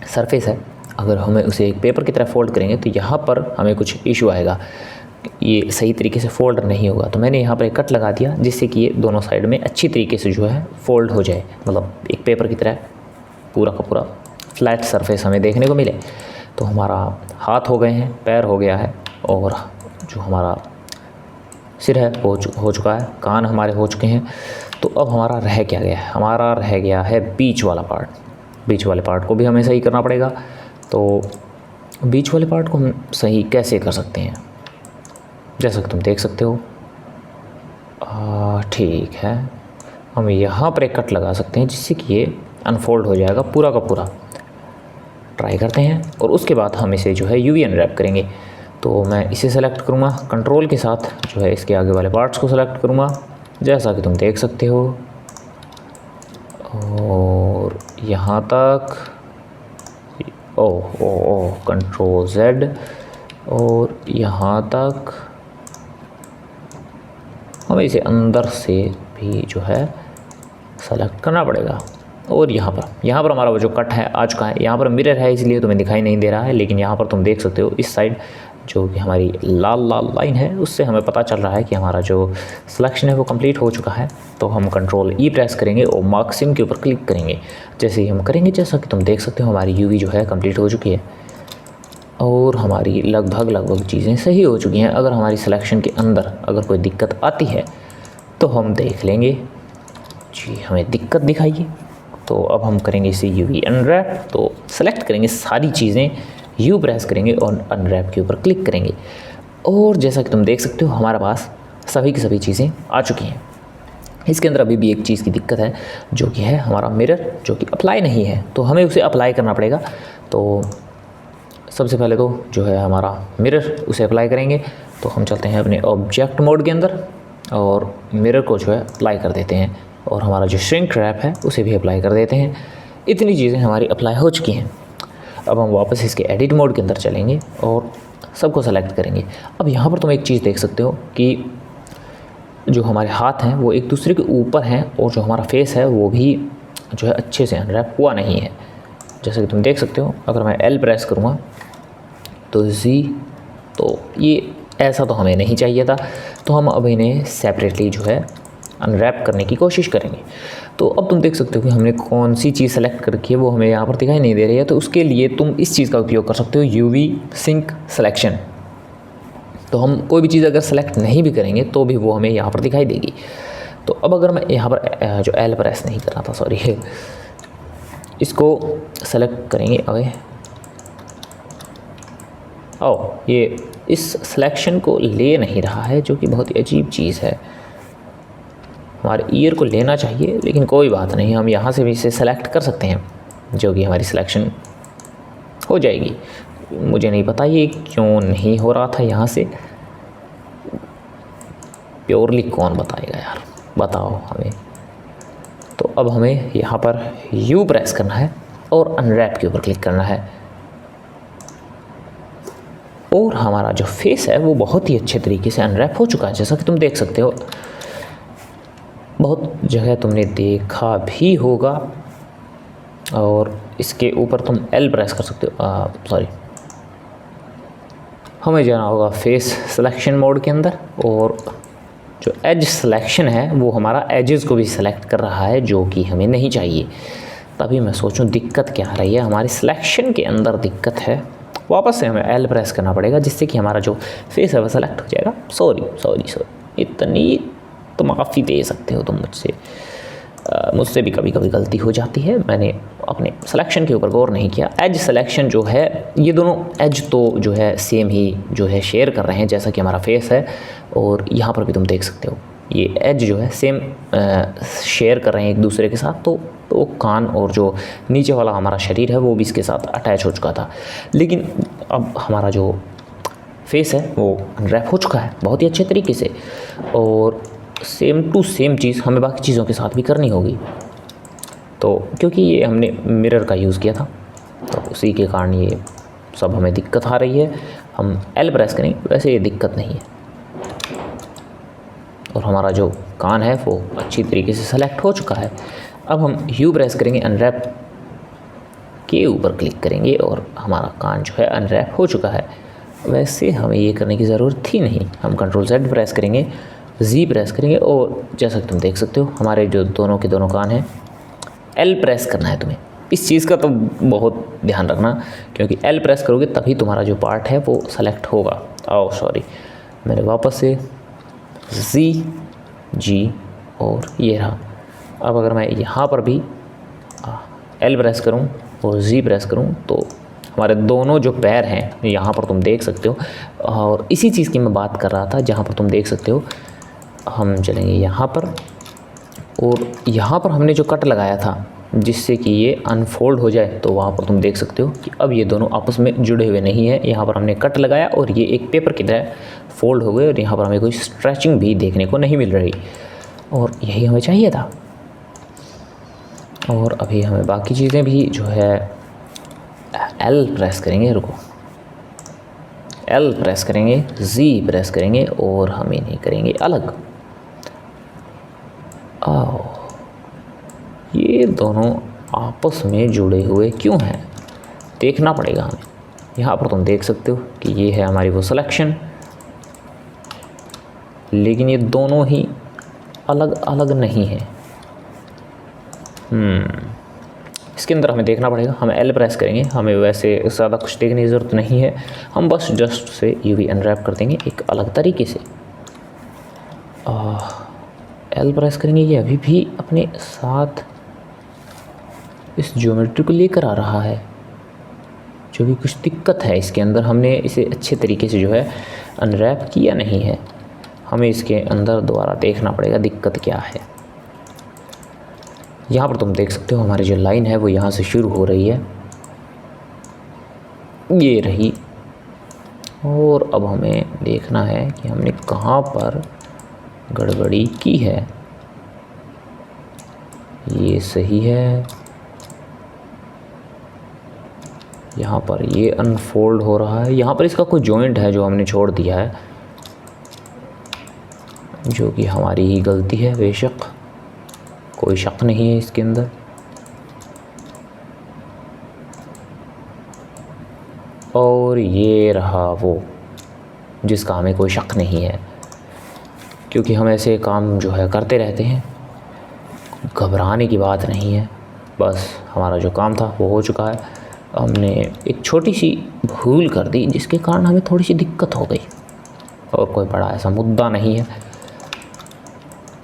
सरफेस है, अगर हमें उसे एक पेपर की तरह फोल्ड करेंगे तो यहाँ पर हमें कुछ इशू आएगा, ये सही तरीके से फ़ोल्ड नहीं होगा। तो मैंने यहाँ पर एक कट लगा दिया जिससे कि ये दोनों साइड में अच्छी तरीके से जो है फ़ोल्ड हो जाए, मतलब एक पेपर की तरह पूरा का पूरा फ्लैट सरफेस हमें देखने को मिले। तो हमारा हाथ हो गए हैं, पैर हो गया है, और जो हमारा सिर है वो हो चुका है, कान हमारे हो चुके हैं। तो अब हमारा रह क्या गया है, हमारा रह गया है बीच वाला पार्ट। बीच वाले पार्ट को भी हमें सही करना पड़ेगा। तो बीच वाले पार्ट को हम सही कैसे कर सकते हैं, जैसा कि तुम देख सकते हो, ठीक है, हम यहाँ पर एक कट लगा सकते हैं जिससे कि ये अनफोल्ड हो जाएगा पूरा का पूरा। ट्राई करते हैं और उसके बाद हम इसे जो है यूवी अनरैप करेंगे। तो मैं इसे सेलेक्ट करूँगा, कंट्रोल के साथ जो है इसके आगे वाले पार्ट्स को सेलेक्ट करूँगा, जैसा कि तुम देख सकते हो, और यहाँ तक कंट्रोल Z, और यहाँ तक हमें इसे अंदर से भी जो है सेलेक्ट करना पड़ेगा। और यहाँ पर हमारा वो जो कट है आ चुका है। यहाँ पर मिरर है इसलिए तुम्हें दिखाई नहीं दे रहा है, लेकिन यहाँ पर तुम देख सकते हो इस साइड जो कि हमारी लाल लाल लाइन है उससे हमें पता चल रहा है कि हमारा जो सिलेक्शन है वो कंप्लीट हो चुका है। तो हम कंट्रोल E प्रेस करेंगे और मार्क सिम के ऊपर क्लिक करेंगे। जैसे ही हम करेंगे, जैसा कि तुम देख सकते हो, हमारी यूवी जो है कंप्लीट हो चुकी है और हमारी लगभग चीज़ें सही हो चुकी हैं। अगर हमारी सिलेक्शन के अंदर अगर कोई दिक्कत आती है तो हम देख लेंगे। जी, हमें दिक्कत दिखाइए। तो अब हम करेंगे इसे यूवी अनरैप। तो सेलेक्ट करेंगे सारी चीज़ें, यू प्रेस करेंगे और अनरैप के ऊपर क्लिक करेंगे, और जैसा कि तुम देख सकते हो हमारे पास सभी की सभी चीज़ें आ चुकी हैं। इसके अंदर अभी भी एक चीज़ की दिक्कत है, जो कि है हमारा मिरर, जो कि अप्लाई नहीं है, तो हमें उसे अप्लाई करना पड़ेगा। तो सबसे पहले तो जो है हमारा मिरर, उसे अप्लाई करेंगे। तो हम चलते हैं अपने ऑब्जेक्ट मोड के अंदर और मिरर को जो है अप्लाई कर देते हैं, और हमारा जो श्रिंक रैप है उसे भी अप्लाई कर देते हैं। इतनी चीज़ें हमारी अप्लाई हो चुकी हैं। अब हम वापस इसके एडिट मोड के अंदर चलेंगे और सबको सेलेक्ट करेंगे। अब यहाँ पर तुम एक चीज़ देख सकते हो कि जो हमारे हाथ हैं वो एक दूसरे के ऊपर हैं, और जो हमारा फेस है वो भी जो है अच्छे से अनरैप हुआ नहीं है। जैसे कि तुम देख सकते हो, अगर मैं L प्रेस करूँगा तो Z, तो ये ऐसा तो हमें नहीं चाहिए था। तो हम अब इन्हें सेपरेटली जो है अनरैप करने की कोशिश करेंगे। तो अब तुम देख सकते हो कि हमने कौन सी चीज़ सेलेक्ट कर रखी है, वो हमें यहाँ पर दिखाई नहीं दे रही है। तो उसके लिए तुम इस चीज़ का उपयोग कर सकते हो, यूवी सिंक सिलेक्शन। तो हम कोई भी चीज़ अगर सेलेक्ट नहीं भी करेंगे तो भी वो हमें यहाँ पर दिखाई देगी। तो अब अगर मैं यहाँ पर जो L प्रेस नहीं कर रहा था, सॉरी, इसको सेलेक्ट करेंगे। अबे ये इस सिलेक्शन को ले नहीं रहा है, जो कि बहुत ही अजीब चीज़ है। हमारे ईयर को लेना चाहिए, लेकिन कोई बात नहीं, हम यहाँ से भी इसे सेलेक्ट कर सकते हैं, जो कि हमारी सिलेक्शन हो जाएगी। मुझे नहीं पता ये क्यों नहीं हो रहा था यहाँ से, प्योरली कौन बताएगा यार, बताओ हमें। तो अब हमें यहाँ पर U प्रेस करना है और अनरैप के ऊपर क्लिक करना है, और हमारा जो फेस है वो बहुत ही अच्छे तरीके से अनरैप हो चुका है, जैसा कि तुम देख सकते हो। बहुत जगह तुमने देखा भी होगा, और इसके ऊपर तुम L प्रेस कर सकते हो। सॉरी, हमें जाना होगा फेस सिलेक्शन मोड के अंदर, और जो एज सिलेक्शन है वो हमारा एजेस को भी सिलेक्ट कर रहा है, जो कि हमें नहीं चाहिए। तभी मैं सोचूं दिक्कत क्या आ रही है, हमारी सिलेक्शन के अंदर दिक्कत है। वापस से हमें एल प्रेस करना पड़ेगा, जिससे कि हमारा जो फेस है वो सेलेक्ट हो जाएगा। सॉरी इतनी तो माफ़ी दे सकते हो तुम मुझसे भी कभी कभी गलती हो जाती है। मैंने अपने सिलेक्शन के ऊपर गौर नहीं किया। एज सिलेक्शन जो है, ये दोनों एज तो जो है सेम ही जो है शेयर कर रहे हैं, जैसा कि हमारा फेस है। और यहाँ पर भी तुम देख सकते हो ये एज जो है सेम शेयर कर रहे हैं एक दूसरे के साथ। तो कान और जो नीचे वाला हमारा शरीर है वो भी इसके साथ अटैच हो चुका था। लेकिन अब हमारा जो फेस है वो अनरैप हो चुका है बहुत ही अच्छे तरीके से, और सेम टू सेम चीज़ हमें बाकी चीज़ों के साथ भी करनी होगी। तो क्योंकि ये हमने मिरर का यूज़ किया था, तो उसी के कारण ये सब हमें दिक्कत आ रही है। हम एल प्रेस करेंगे, वैसे ये दिक्कत नहीं है। और हमारा जो कान है वो अच्छी तरीके से सेलेक्ट हो चुका है। अब हम यू प्रेस करेंगे, अनरैप के ऊपर क्लिक करेंगे और हमारा कान जो है अनरैप हो चुका है। वैसे हमें ये करने की ज़रूरत थी नहीं। हम कंट्रोल Z प्रेस करेंगे, जी प्रेस करेंगे, और जैसा कि तुम देख सकते हो हमारे जो दोनों के दोनों कान हैं। एल प्रेस करना है तुम्हें, इस चीज़ का तो बहुत ध्यान रखना, क्योंकि एल प्रेस करोगे तभी तुम्हारा जो पार्ट है वो सेलेक्ट होगा। मैंने वापस से जी और ये रहा। अब अगर मैं यहाँ पर भी एल प्रेस करूँ और जी प्रेस करूँ तो हमारे दोनों जो पैर हैं यहाँ पर तुम देख सकते हो। और इसी चीज़ की मैं बात कर रहा था, जहाँ पर तुम देख सकते हो हम चलेंगे यहाँ पर, और यहाँ पर हमने जो कट लगाया था जिससे कि ये अनफोल्ड हो जाए, तो वहाँ पर तुम देख सकते हो कि अब ये दोनों आपस में जुड़े हुए नहीं है। यहाँ पर हमने कट लगाया और ये एक पेपर की तरह फोल्ड हो गए, और यहाँ पर हमें कोई स्ट्रेचिंग भी देखने को नहीं मिल रही, और यही हमें चाहिए था। और अभी हमें बाकी चीज़ें भी जो है एल प्रेस करेंगे, रुको, एल प्रेस करेंगे, जी प्रेस करेंगे, और हम इन्हें करेंगे अलग। ये दोनों आपस में जुड़े हुए क्यों हैं, देखना पड़ेगा हमें। यहाँ पर तुम देख सकते हो कि ये है हमारी वो सिलेक्शन, लेकिन ये दोनों ही अलग अलग नहीं है। इसके अंदर हमें देखना पड़ेगा। हम एल प्रेस करेंगे, हमें वैसे ज़्यादा कुछ देखने की ज़रूरत नहीं है। हम बस जस्ट से यूवी अनरैप कर देंगे एक अलग तरीके से। एल प्रेस करेंगे, ये अभी भी अपने साथ इस ज्योमेट्री को लेकर आ रहा है, जो भी कुछ दिक्कत है इसके अंदर। हमने इसे अच्छे तरीके से जो है अनरैप किया नहीं है। हमें इसके अंदर दोबारा देखना पड़ेगा दिक्कत क्या है। यहाँ पर तुम देख सकते हो हमारी जो लाइन है वो यहाँ से शुरू हो रही है, ये रही। और अब हमें देखना है कि हमने कहाँ पर गड़बड़ी की है। ये सही है, यहाँ पर ये अनफोल्ड हो रहा है। यहाँ पर इसका कोई जॉइंट है जो हमने छोड़ दिया है, जो कि हमारी ही गलती है, बेशक कोई शक नहीं है इसके अंदर। और ये रहा वो जिसका हमें कोई शक नहीं है, क्योंकि हम ऐसे काम जो है करते रहते हैं, घबराने की बात नहीं है। बस हमारा जो काम था वो हो चुका है। हमने एक छोटी सी भूल कर दी जिसके कारण हमें थोड़ी सी दिक्कत हो गई, और कोई बड़ा ऐसा मुद्दा नहीं है।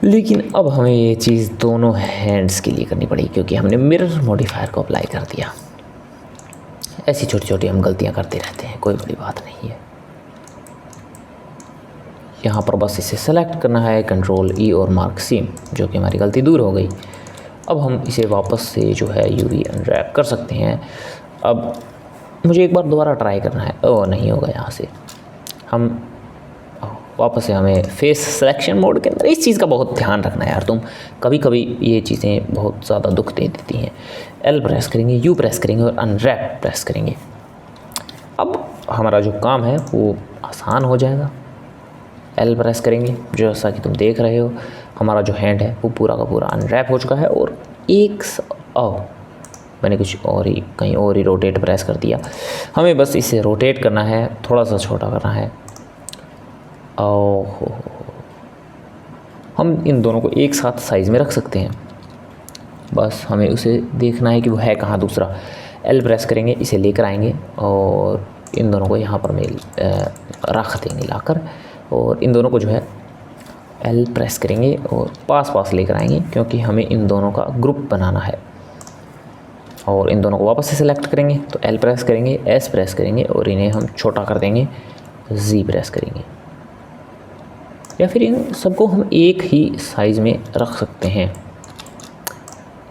लेकिन अब हमें ये चीज़ दोनों हैंड्स के लिए करनी पड़ी, क्योंकि हमने मिरर मॉडिफायर को अप्लाई कर दिया। ऐसी छोटी छोटी हम गलतियां करते रहते हैं, कोई बड़ी बात नहीं है। यहाँ पर बस इसे सेलेक्ट करना है, कंट्रोल ई और मार्क सी, जो कि हमारी गलती दूर हो गई। अब हम इसे वापस से जो है यूवी अनरैप कर सकते हैं। अब मुझे एक बार दोबारा ट्राई करना है। नहीं होगा यहाँ से। हम वापस से हमें फेस सिलेक्शन मोड के अंदर इस चीज़ का बहुत ध्यान रखना है यार। तुम कभी कभी ये चीज़ें बहुत ज़्यादा दुख दे देती हैं। एल प्रेस करेंगे, यू प्रेस करेंगे और अनरैप प्रेस करेंगे। अब हमारा जो काम है वो आसान हो जाएगा। एल प्रेस करेंगे, जैसा कि तुम देख रहे हो हमारा जो हैंड है वो पूरा का पूरा अनरैप हो चुका है। और मैंने कुछ और ही कहीं और ही रोटेट प्रेस कर दिया। हमें बस इसे रोटेट करना है, थोड़ा सा छोटा करना है। हम इन दोनों को एक साथ साइज़ में रख सकते हैं। बस हमें उसे देखना है कि वो है कहाँ दूसरा। एल प्रेस करेंगे, इसे लेकर आएंगे और इन दोनों को यहाँ पर मेल रख देंगे लाकर, और इन दोनों को जो है L प्रेस करेंगे और पास पास लेकर आएंगे, क्योंकि हमें इन दोनों का ग्रुप बनाना है। और इन दोनों को वापस से सिलेक्ट करेंगे, तो L प्रेस करेंगे, S प्रेस करेंगे और इन्हें हम छोटा कर देंगे, Z प्रेस करेंगे, या फिर इन सबको हम एक ही साइज़ में रख सकते हैं।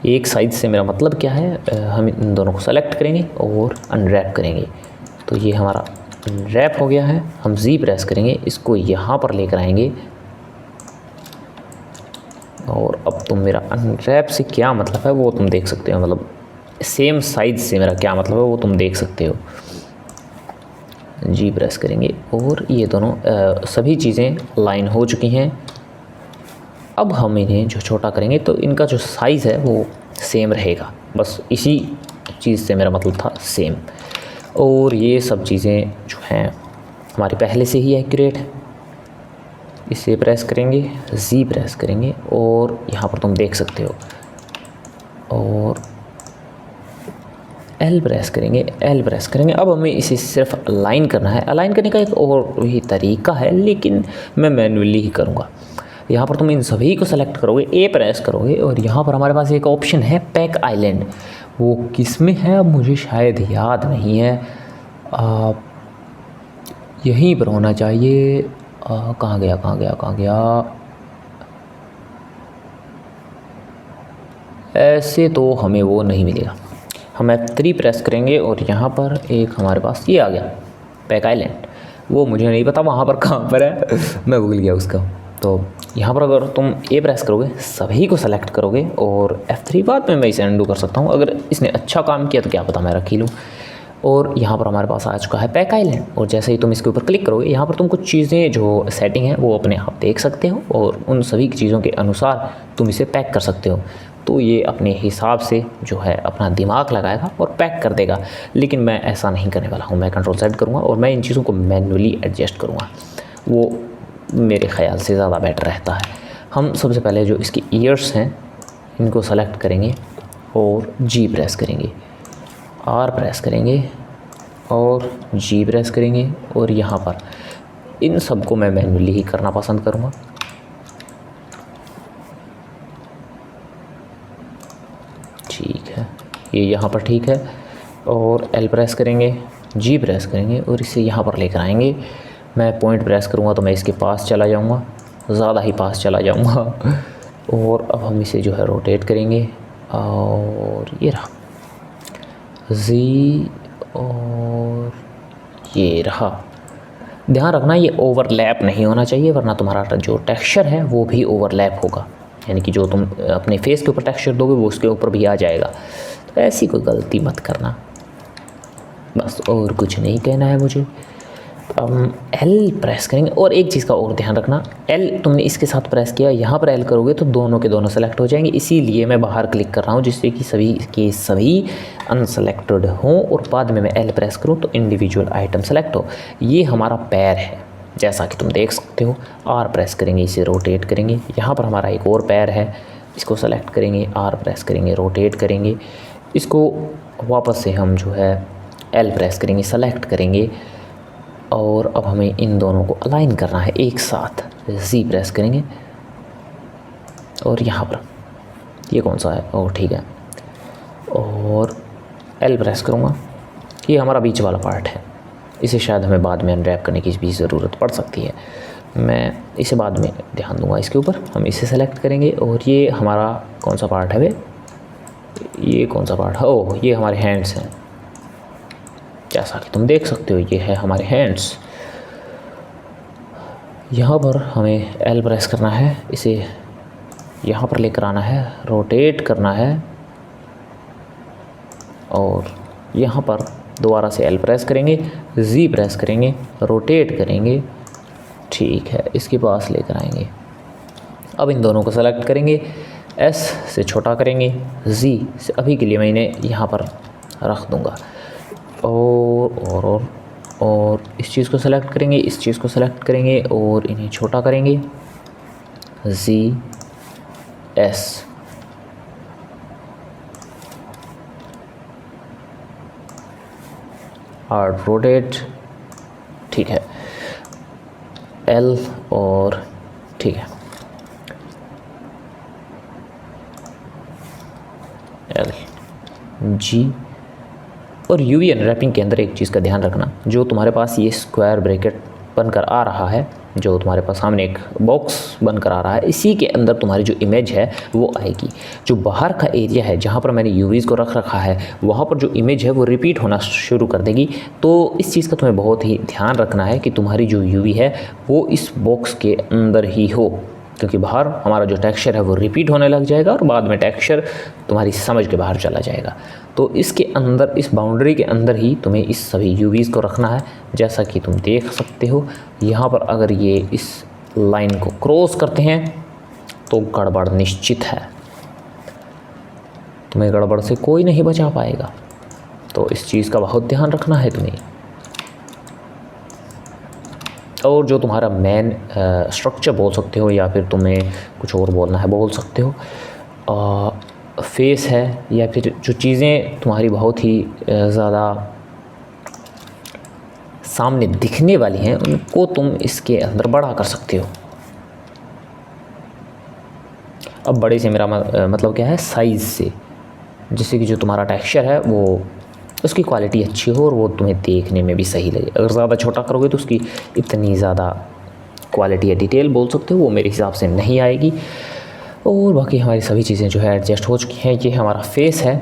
एक साइज़ से मेरा मतलब क्या है, हम इन दोनों को सेलेक्ट करेंगे और अनरैप करेंगे। तो ये हमारा अनरैप हो गया है। हम Z प्रेस करेंगे, इसको यहाँ पर लेकर आएंगे, और अब तुम मेरा अनरैप से क्या मतलब है वो तुम देख सकते हो, मतलब सेम साइज़ से मेरा क्या मतलब है वो तुम देख सकते हो। G प्रेस करेंगे और ये दोनों सभी चीज़ें लाइन हो चुकी हैं। अब हम इन्हें जो छोटा करेंगे तो इनका जो साइज़ है वो सेम रहेगा, बस इसी चीज़ से मेरा मतलब था सेम। और ये सब चीज़ें जो हैं हमारी पहले से ही एक्यूरेट है। इसे प्रेस करेंगे, Z प्रेस करेंगे और यहाँ पर तुम देख सकते हो, और L प्रेस करेंगे, L प्रेस करेंगे। अब हमें इसे सिर्फ अलाइन करना है। अलाइन करने का एक और भी तरीका है, लेकिन मैं मैन्युअली ही करूँगा। यहाँ पर तुम इन सभी को सेलेक्ट करोगे, A प्रेस करोगे, और यहाँ पर हमारे पास एक ऑप्शन है पैक आइलैंड। वो किस में है अब मुझे शायद याद नहीं है, यहीं पर होना चाहिए। कहाँ गया, ऐसे तो हमें वो नहीं मिलेगा। हम F3 प्रेस करेंगे और यहाँ पर एक हमारे पास ये आ गया पैक आइलैंड। वो मुझे नहीं पता वहाँ पर कहाँ पर है मैं भूल गया उसका। तो यहाँ पर अगर तुम A प्रेस करोगे, सभी को सेलेक्ट करोगे, और F3 बाद में मैं इसे अनडू कर सकता हूँ। अगर इसने अच्छा काम किया तो क्या पता मैं रख ही लूँ। और यहाँ पर हमारे पास आ चुका है पैक आइलैंड, और जैसे ही तुम इसके ऊपर क्लिक करोगे, यहाँ पर तुम कुछ चीज़ें जो सेटिंग है वो अपने आप देख सकते हो, और उन सभी चीज़ों के अनुसार तुम इसे पैक कर सकते हो। तो ये अपने हिसाब से जो है अपना दिमाग लगाएगा और पैक कर देगा, लेकिन मैं ऐसा नहीं करने वाला हूँ। मैं Ctrl Z करूँगा और मैं इन चीज़ों को मैन्युअली एडजस्ट करूँगा, वो मेरे ख़्याल से ज़्यादा बेटर रहता है। हम सबसे पहले जो इसकी ईयर्स हैं इनको सेलेक्ट करेंगे और G प्रेस करेंगे, R प्रेस करेंगे और G प्रेस करेंगे, और यहाँ पर इन सबको मैं मैन्युअली ही करना पसंद करूँगा। ठीक है, ये यहाँ पर ठीक है। और L प्रेस करेंगे, G प्रेस करेंगे और इसे यहाँ पर लेकर आएंगे। मैं पॉइंट प्रेस करूँगा तो मैं इसके पास चला जाऊँगा, ज़्यादा ही पास चला जाऊँगा। और अब हम इसे जो है रोटेट करेंगे, और ये रहा Z, और ये रहा। ध्यान रखना ये ओवरलैप नहीं होना चाहिए, वरना तुम्हारा जो टेक्सचर है वो भी ओवरलैप होगा, यानी कि जो तुम अपने फेस के ऊपर टेक्सचर दोगे वो उसके ऊपर भी आ जाएगा। तो ऐसी कोई गलती मत करना, बस और कुछ नहीं कहना है मुझे। L प्रेस करेंगे, और एक चीज़ का और ध्यान रखना, L तुमने इसके साथ प्रेस किया, यहाँ पर L करोगे तो दोनों के दोनों सेलेक्ट हो जाएंगे। इसीलिए मैं बाहर क्लिक कर रहा हूँ, जिससे कि सभी के सभी अनसेलेक्टेड हों, और बाद में मैं L प्रेस करूँ तो इंडिविजुअल आइटम सेलेक्ट हो। ये हमारा पैर है, जैसा कि तुम देख सकते हो। R प्रेस करेंगे, इसे रोटेट करेंगे। यहाँ पर हमारा एक और पैर है, इसको सेलेक्ट करेंगे, R प्रेस करेंगे, रोटेट करेंगे। इसको वापस से हम जो है L प्रेस करेंगे, सेलेक्ट करेंगे, और अब हमें इन दोनों को अलाइन करना है एक साथ। Z प्रेस करेंगे, और यहाँ पर ये कौन सा है, ओह ठीक है, और L प्रेस करूँगा। ये हमारा बीच वाला पार्ट है, इसे शायद हमें बाद में अनरैप करने की भी ज़रूरत पड़ सकती है, मैं इसे बाद में ध्यान दूंगा इसके ऊपर। हम इसे सेलेक्ट करेंगे, और ये हमारा कौन सा पार्ट है वे, ये कौन सा पार्ट है, ओह ये हमारे हैंड्स हैं। जैसा कि तुम देख सकते हो ये है हमारे हैंड्स। यहाँ पर हमें L प्रेस करना है, इसे यहाँ पर लेकर आना है, रोटेट करना है, और यहाँ पर दोबारा से L प्रेस करेंगे, Z प्रेस करेंगे, रोटेट करेंगे। ठीक है, इसके पास लेकर आएंगे। अब इन दोनों को सेलेक्ट करेंगे, S से छोटा करेंगे, Z से अभी के लिए मैं इन्हें यहाँ पर रख दूँगा, और इस चीज़ को सेलेक्ट करेंगे, इस चीज़ को सेलेक्ट करेंगे, और इन्हें छोटा करेंगे, Z S। हार्ड रोटेट, ठीक है, L और ठीक है L G। और यूवी अनरैपिंग के अंदर एक चीज़ का ध्यान रखना, जो तुम्हारे पास ये स्क्वायर ब्रैकेट बनकर आ रहा है, जो तुम्हारे पास सामने एक बॉक्स बनकर आ रहा है, इसी के अंदर तुम्हारी जो इमेज है वो आएगी। जो बाहर का एरिया है जहाँ पर मैंने यूवीज़ को रख रखा है, वहाँ पर जो इमेज है वो रिपीट होना शुरू कर देगी। तो इस चीज़ का तुम्हें बहुत ही ध्यान रखना है कि तुम्हारी जो यूवी है वो इस बॉक्स के अंदर ही हो, क्योंकि बाहर हमारा जो टेक्सचर है वो रिपीट होने लग जाएगा और बाद में टेक्सचर तुम्हारी समझ के बाहर चला जाएगा। तो इसके अंदर, इस बाउंड्री के अंदर ही तुम्हें इस सभी यूवीज़ को रखना है। जैसा कि तुम देख सकते हो यहाँ पर, अगर ये इस लाइन को क्रॉस करते हैं तो गड़बड़ निश्चित है, तुम्हें गड़बड़ से कोई नहीं बचा पाएगा। तो इस चीज़ का बहुत ध्यान रखना है तुम्हें। और जो तुम्हारा मेन स्ट्रक्चर बोल सकते हो, या फिर तुम्हें कुछ और बोलना है बोल सकते हो, फेस है, या फिर जो चीज़ें तुम्हारी बहुत ही ज़्यादा सामने दिखने वाली हैं उनको तुम इसके अंदर बड़ा कर सकते हो। अब बड़े से मेरा मतलब क्या है, साइज़ से, जिससे कि जो तुम्हारा टेक्सचर है वो उसकी क्वालिटी अच्छी हो और वो तुम्हें देखने में भी सही लगे। अगर ज़्यादा छोटा करोगे तो उसकी इतनी ज़्यादा क्वालिटी या डिटेल बोल सकते हो वो मेरे हिसाब से नहीं आएगी। और बाकी हमारी सभी चीज़ें जो है एडजस्ट हो चुकी हैं। ये हमारा फेस है,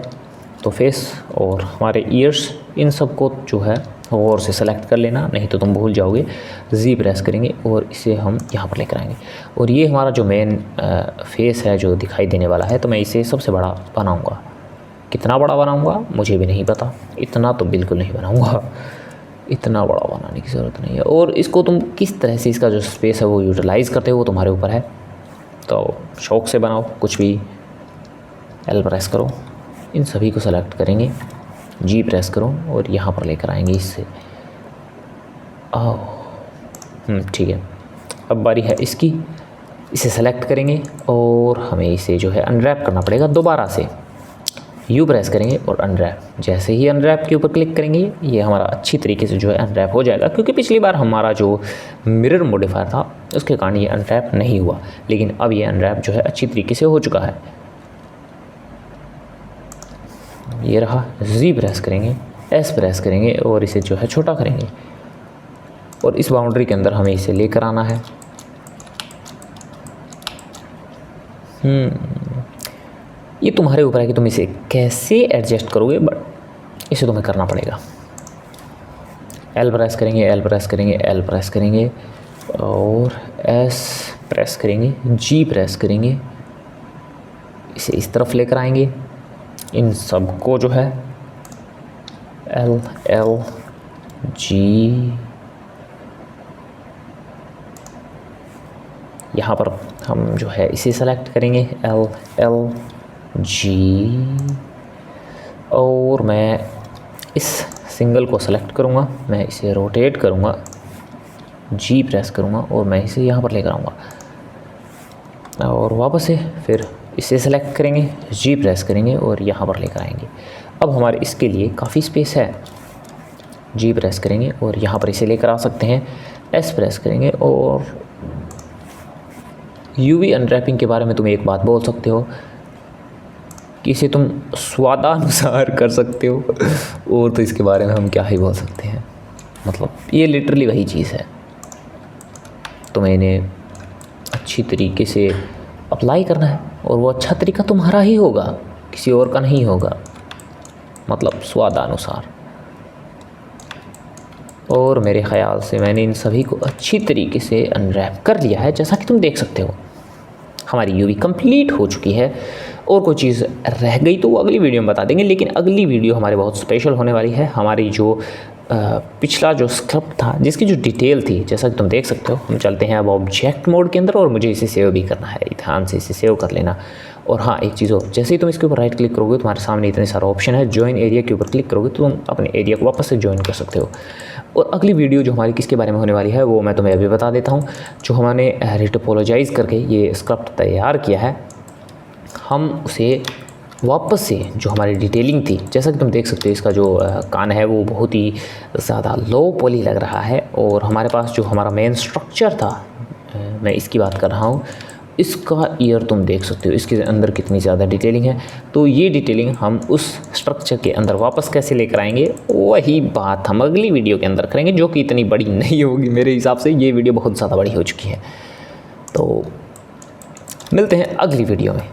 तो फेस और हमारे ईयर्स, इन सब को जो है और से सेलेक्ट कर लेना, नहीं तो तुम भूल जाओगे। जी प्रेस करेंगे और इसे हम यहाँ पर लेकर आएंगे। और ये हमारा जो मेन फेस है जो दिखाई देने वाला है, तो मैं इसे सबसे बड़ा बनाऊँगा। कितना बड़ा बनाऊँगा मुझे भी नहीं पता, इतना तो बिल्कुल नहीं बनाऊँगा, इतना बड़ा बनाने की ज़रूरत नहीं है। और इसको तुम किस तरह से इसका जो स्पेस है वो यूटिलाइज़ करते हो वो तुम्हारे ऊपर है। तो शौक़ से बनाओ, कुछ भी, L प्रेस करो, इन सभी को सेलेक्ट करेंगे, G प्रेस करो और यहाँ पर लेकर आएंगे इससे। ठीक है, अब बारी है इसकी। इसे सेलेक्ट करेंगे और हमें इसे जो है अनरैप करना पड़ेगा दोबारा से। U प्रेस करेंगे और अनरैप। जैसे ही अनरैप के ऊपर क्लिक करेंगे ये हमारा अच्छी तरीके से जो है अनरैप हो जाएगा, क्योंकि पिछली बार हमारा जो मिरर मॉडिफायर था उसके कारण ये अनरैप नहीं हुआ, लेकिन अब ये अनरैप जो है अच्छी तरीके से हो चुका है। ये रहा, Z प्रेस करेंगे, S प्रेस करेंगे और इसे जो है छोटा करेंगे और इस बाउंड्री के अंदर हमें इसे लेकर आना है। ये तुम्हारे ऊपर है कि तुम इसे कैसे एडजस्ट करोगे, बट इसे तुम्हें करना पड़ेगा। L प्रेस करेंगे, L प्रेस करेंगे, L प्रेस करेंगे और S प्रेस करेंगे, G प्रेस करेंगे, इसे इस तरफ लेकर आएंगे। इन सब को जो है L L G, यहाँ पर हम जो है इसे सेलेक्ट करेंगे L L G, और मैं इस सिंगल को सेलेक्ट करूँगा, मैं इसे रोटेट करूँगा, G प्रेस करूँगा और मैं इसे यहाँ पर लेकर आऊँगा और वापस से फिर इसे सेलेक्ट करेंगे, G प्रेस करेंगे और यहाँ पर लेकर आएंगे। अब हमारे इसके लिए काफ़ी स्पेस है। G प्रेस करेंगे और यहाँ पर इसे लेकर आ सकते हैं। S प्रेस करेंगे और UV अनरैपिंग के बारे में तुम एक बात बोल सकते हो कि इसे तुम स्वादानुसार कर सकते हो, और तो इसके बारे में हम क्या ही बोल सकते हैं। मतलब ये लिटरली वही चीज़ है, तुम्हें इन्हें अच्छी तरीके से अप्लाई करना है और वो अच्छा तरीका तुम्हारा ही होगा, किसी और का नहीं होगा, मतलब स्वादानुसार। और मेरे ख़याल से मैंने इन सभी को अच्छी तरीके से अनरैप कर लिया है। जैसा कि तुम देख सकते हो हमारी यूवी कंप्लीट हो चुकी है। और कोई चीज़ रह गई तो वो अगली वीडियो में बता देंगे, लेकिन अगली वीडियो हमारी बहुत स्पेशल होने वाली है। हमारी जो पिछला जो स्क्रिप्ट था जिसकी जो डिटेल थी, जैसा कि तुम देख सकते हो, हम चलते हैं अब ऑब्जेक्ट मोड के अंदर और मुझे इसे सेव भी करना है, ध्यान से इसे सेव कर लेना। और हाँ, एक चीज़ और, जैसे ही तुम इसके ऊपर राइट क्लिक करोगे तुम्हारे सामने इतने सारा ऑप्शन है। ज्वाइन एरिया के ऊपर क्लिक करोगे तो तुम अपने एरिया को वापस से ज्वाइन कर सकते हो। और अगली वीडियो जो हमारी किसके बारे में होने वाली है वो मैं तुम्हें अभी बता देता हूँ। जो हमने रिटोपोलॉजाइज़ करके ये स्क्रिप्ट तैयार किया है, हम उसे वापस से जो हमारी डिटेलिंग थी, जैसा कि तुम देख सकते हो इसका जो कान है वो बहुत ही ज़्यादा लो पॉली लग रहा है। और हमारे पास जो हमारा मेन स्ट्रक्चर था, मैं इसकी बात कर रहा हूँ, इसका ईयर तुम देख सकते हो इसके अंदर कितनी ज़्यादा डिटेलिंग है। तो ये डिटेलिंग हम उस स्ट्रक्चर के अंदर वापस कैसे लेकर आएंगे, वही बात हम अगली वीडियो के अंदर करेंगे, जो कि इतनी बड़ी नहीं होगी मेरे हिसाब से। ये वीडियो बहुत ज़्यादा बड़ी हो चुकी है। तो मिलते हैं अगली वीडियो में।